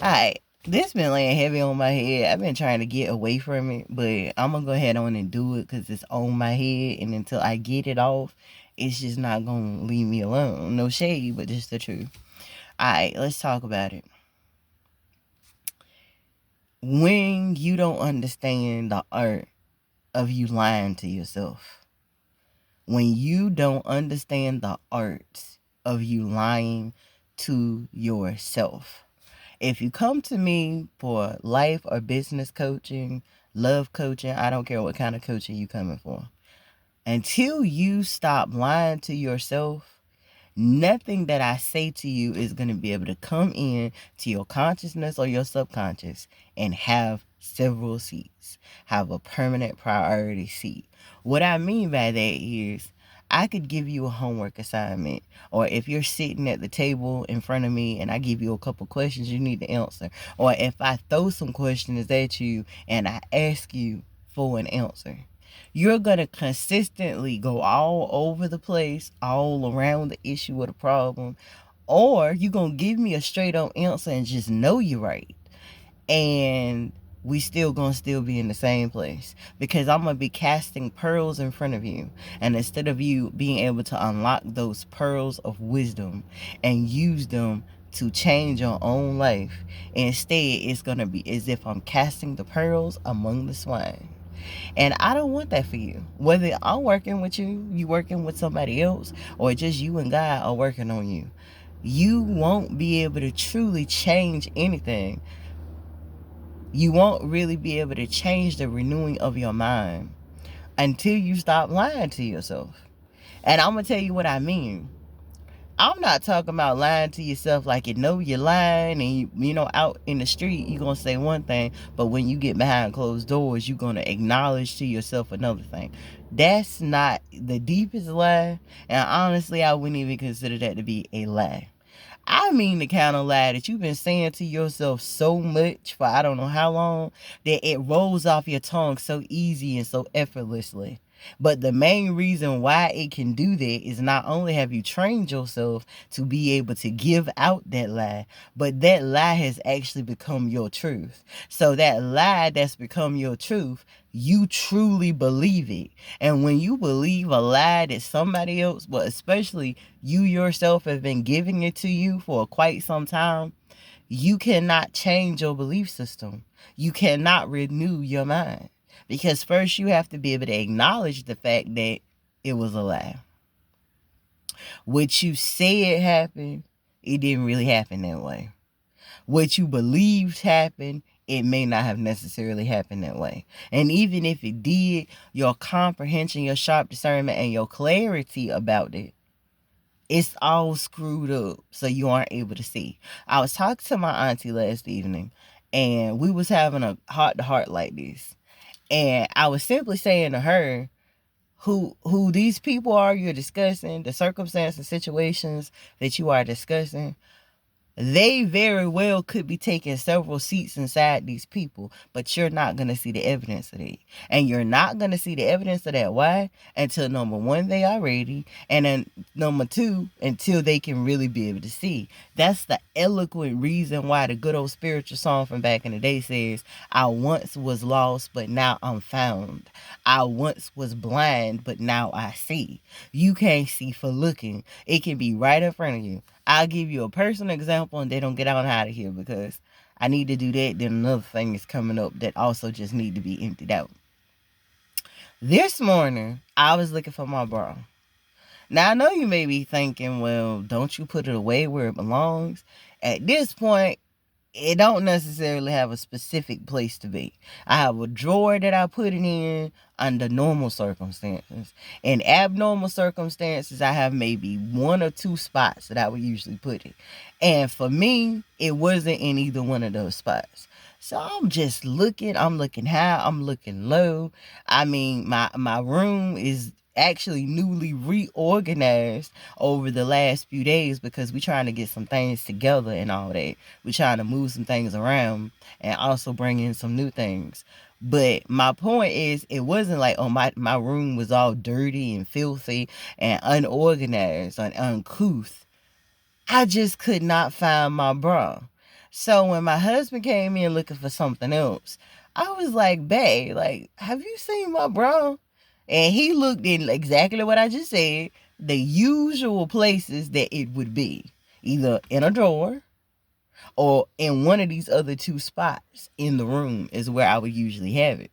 Alright, this been laying heavy on my head. I've been trying to get away from it, but I'm gonna go ahead on and do it because it's on my head, and until I get it off, it's just not gonna leave me alone. No shade, but just the truth. Alright, let's talk about it. When you don't understand the art of you lying to yourself, when you don't understand the art of you lying to yourself. If you come to me for life or business coaching, love coaching, I don't care what kind of coaching you coming for. Until you stop lying to yourself, nothing that I say to you is going to be able to come in to your consciousness or your subconscious and have several seats, have a permanent priority seat. What I mean by that is I could give you a homework assignment, or if you're sitting at the table in front of me and I give you a couple questions you need to answer, or if I throw some questions at you and I ask you for an answer, you're going to consistently go all over the place, all around the issue or the problem, or you're going to give me a straight up answer and just know you're right. And we still gonna still be in the same place because I'm gonna be casting pearls in front of you, and instead of you being able to unlock those pearls of wisdom and use them to change your own life, instead it's gonna be as if I'm casting the pearls among the swine. And I don't want that for you. Whether I'm working with you working with somebody else, or just you and God are working on you, you won't be able to truly change anything. You won't really be able to change the renewing of your mind until you stop lying to yourself. And I'm going to tell you what I mean. I'm not talking about lying to yourself like you know you're lying and you know out in the street you're going to say one thing, but when you get behind closed doors you're going to acknowledge to yourself another thing. That's not the deepest lie, and honestly I wouldn't even consider that to be a lie. I mean the kind of lie that you've been saying to yourself so much for I don't know how long that it rolls off your tongue so easy and so effortlessly. But the main reason why it can do that is not only have you trained yourself to be able to give out that lie, but that lie has actually become your truth. So that lie that's become your truth, you truly believe it. And when you believe a lie that somebody else, but especially you yourself, have been giving it to you for quite some time, you cannot change your belief system. You cannot renew your mind. Because first you have to be able to acknowledge the fact that it was a lie. What you said happened, it didn't really happen that way. What you believed happened, it may not have necessarily happened that way. And even if it did, your comprehension, your sharp discernment, and your clarity about it, it's all screwed up so you aren't able to see. I was talking to my auntie last evening, and we was having a heart-to-heart like this. And I was simply saying to her, who these people are you're discussing, the circumstances and situations that you are discussing, they very well could be taking several seats inside these people, but you're not going to see the evidence of that. And you're not going to see the evidence of that. Why? Until number one, they are ready. And then number two, until they can really be able to see. That's the eloquent reason why the good old spiritual song from back in the day says, I once was lost, but now I'm found. I once was blind, but now I see. You can't see for looking. It can be right in front of you. I'll give you a personal example and then don't get out of here because I need to do that. Then another thing is coming up that also just need to be emptied out. This morning, I was looking for my bra. Now, I know you may be thinking, well, don't you put it away where it belongs? At this point, it don't necessarily have a specific place to be. I have a drawer that I put it in under normal circumstances. In abnormal circumstances, I have maybe one or two spots that I would usually put it. And for me, it wasn't in either one of those spots. So I'm just looking. I'm looking high. I'm looking low. I mean, my room is actually newly reorganized over the last few days because we're trying to get some things together and all that. We're trying to move some things around and also bring in some new things. But my point is, it wasn't like, oh, my room was all dirty and filthy and unorganized and uncouth. I just could not find my bra. So when my husband came in looking for something else, I was like, babe, like, have you seen my bra? And he looked in exactly what I just said, the usual places that it would be, either in a drawer or in one of these other two spots in the room is where I would usually have it.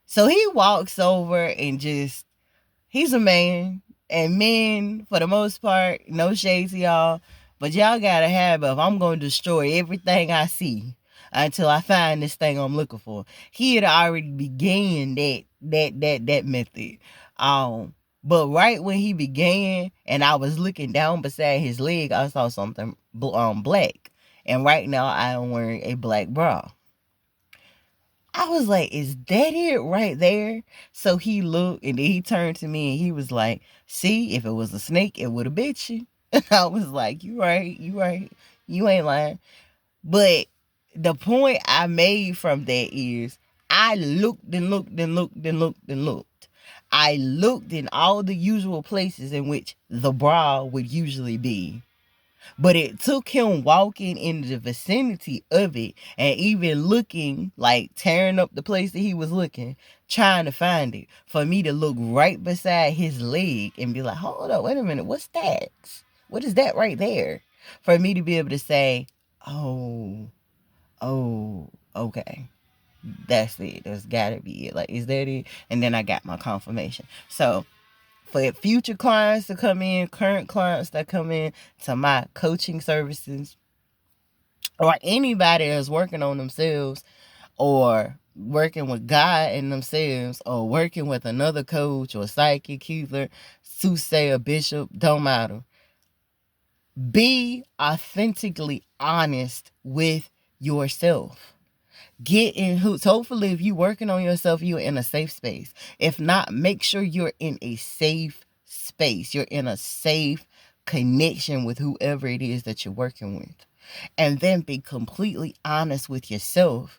So he walks over and just, he's a man, and men, for the most part, no shade to y'all, but y'all got a habit of, I'm going to destroy everything I see until I find this thing I'm looking for. He had already began that method. But right when he began, and I was looking down beside his leg, I saw something black. And right now, I am wearing a black bra. I was like, is that it right there? So he looked, and then he turned to me and he was like, see, if it was a snake, it would have bit you. And I was like, you right, you ain't lying. But the point I made from that is I looked and looked and looked and looked and looked. I looked in all the usual places in which the bra would usually be. But it took him walking in the vicinity of it and even looking, like tearing up the place that he was looking, trying to find it, for me to look right beside his leg and be like, hold up, wait a minute, what's that? What is that right there? For me to be able to say, oh, okay. That's it. That's gotta be it. Like, is that it? And then I got my confirmation. So for future clients to come in, current clients that come in to my coaching services, or anybody that's working on themselves or working with God in themselves or working with another coach or psychic, healer, soothsayer, bishop, don't matter. Be authentically honest with yourself. Get in hoots. Hopefully, if you're working on yourself, you're in a safe space. If not, make sure you're in a safe space. You're in a safe connection with whoever it is that you're working with. And then be completely honest with yourself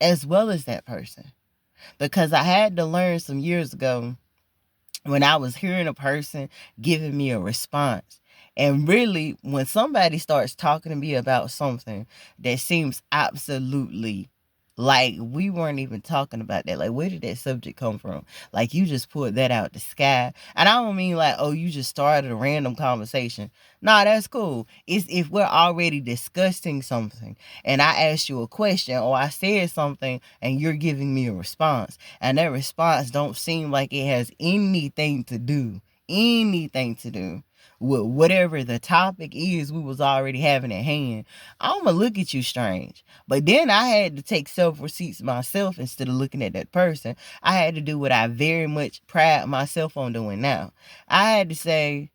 as well as that person. Because I had to learn some years ago when I was hearing a person giving me a response. And really, when somebody starts talking to me about something that seems absolutely like we weren't even talking about that. Like, where did that subject come from? Like, you just pulled that out the sky. And I don't mean like, oh, you just started a random conversation. Nah, that's cool. It's if we're already discussing something and I asked you a question or I said something and you're giving me a response, and that response don't seem like it has anything to do with whatever the topic is we was already having at hand, I'm gonna look at you strange. But then I had to take self-receipts myself instead of looking at that person. I had to do what I very much pride myself on doing now. I had to say,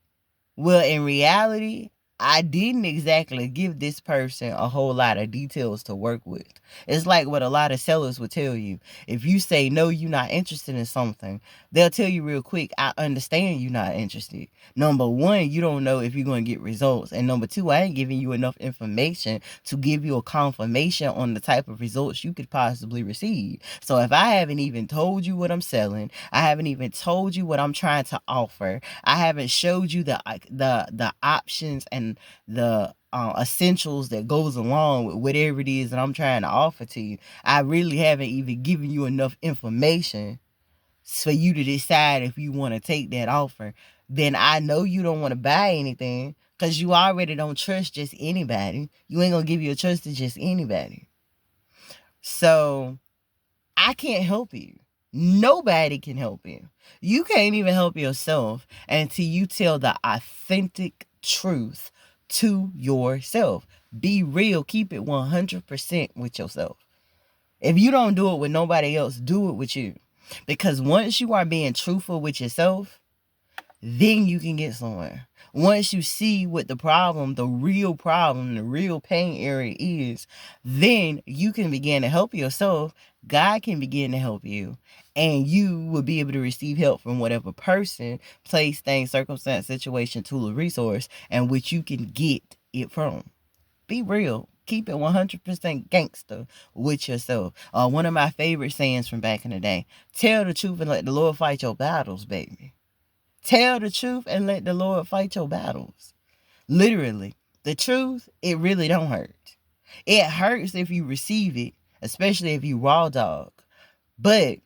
well, in reality, I didn't exactly give this person a whole lot of details to work with. It's like what a lot of sellers would tell you. If you say, no, you're not interested in something, they'll tell you real quick, I understand you're not interested. Number one, you don't know if you're going to get results. And number two, I ain't giving you enough information to give you a confirmation on the type of results you could possibly receive. So if I haven't even told you what I'm selling, I haven't even told you what I'm trying to offer, I haven't showed you the options and the essentials that goes along with whatever it is that I'm trying to offer to you, I really haven't even given you enough information for you to decide if you want to take that offer. Then I know you don't want to buy anything because you already don't trust just anybody. You ain't gonna give your trust to just anybody. So I can't help you. Nobody can help you. You can't even help yourself until you tell the authentic truth to yourself. Be real. Keep it 100% with yourself. If you don't do it with nobody else, do it with you. Because once you are being truthful with yourself, then you can get somewhere. Once you see what the problem, the real pain area is, then you can begin to help yourself. God can begin to help you. And you will be able to receive help from whatever person, place, thing, circumstance, situation, tool, or resource, and which you can get it from. Be real. Keep it 100% gangster with yourself. One of my favorite sayings from back in the day: tell the truth and let the Lord fight your battles, baby. Tell the truth and let the Lord fight your battles. Literally, the truth, it really don't hurt. It hurts if you receive it, especially if you raw dog. But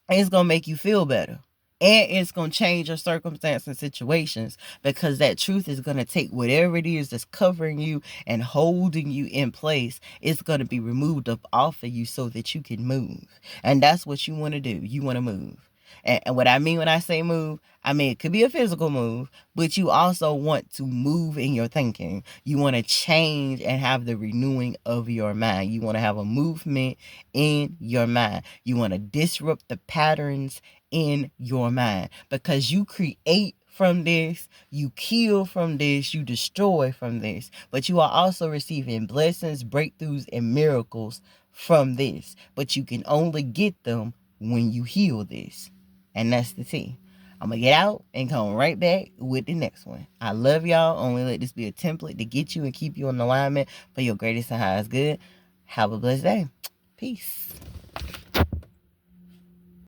it's going to make you feel better. And it's going to change your circumstance and situations, because that truth is going to take whatever it is that's covering you and holding you in place. It's going to be removed up off of you so that you can move. And that's what you want to do. You want to move. And what I mean when I say move, I mean it could be a physical move, but you also want to move in your thinking. You want to change and have the renewing of your mind. You want to have a movement in your mind. You want to disrupt the patterns in your mind, because you create from this, you kill from this, you destroy from this, but you are also receiving blessings, breakthroughs, and miracles from this. But you can only get them when you heal this. And that's the T. I'm going to get out and come right back with the next one. I love y'all. Only let this be a template to get you and keep you in alignment for your greatest and highest good. Have a blessed day. Peace.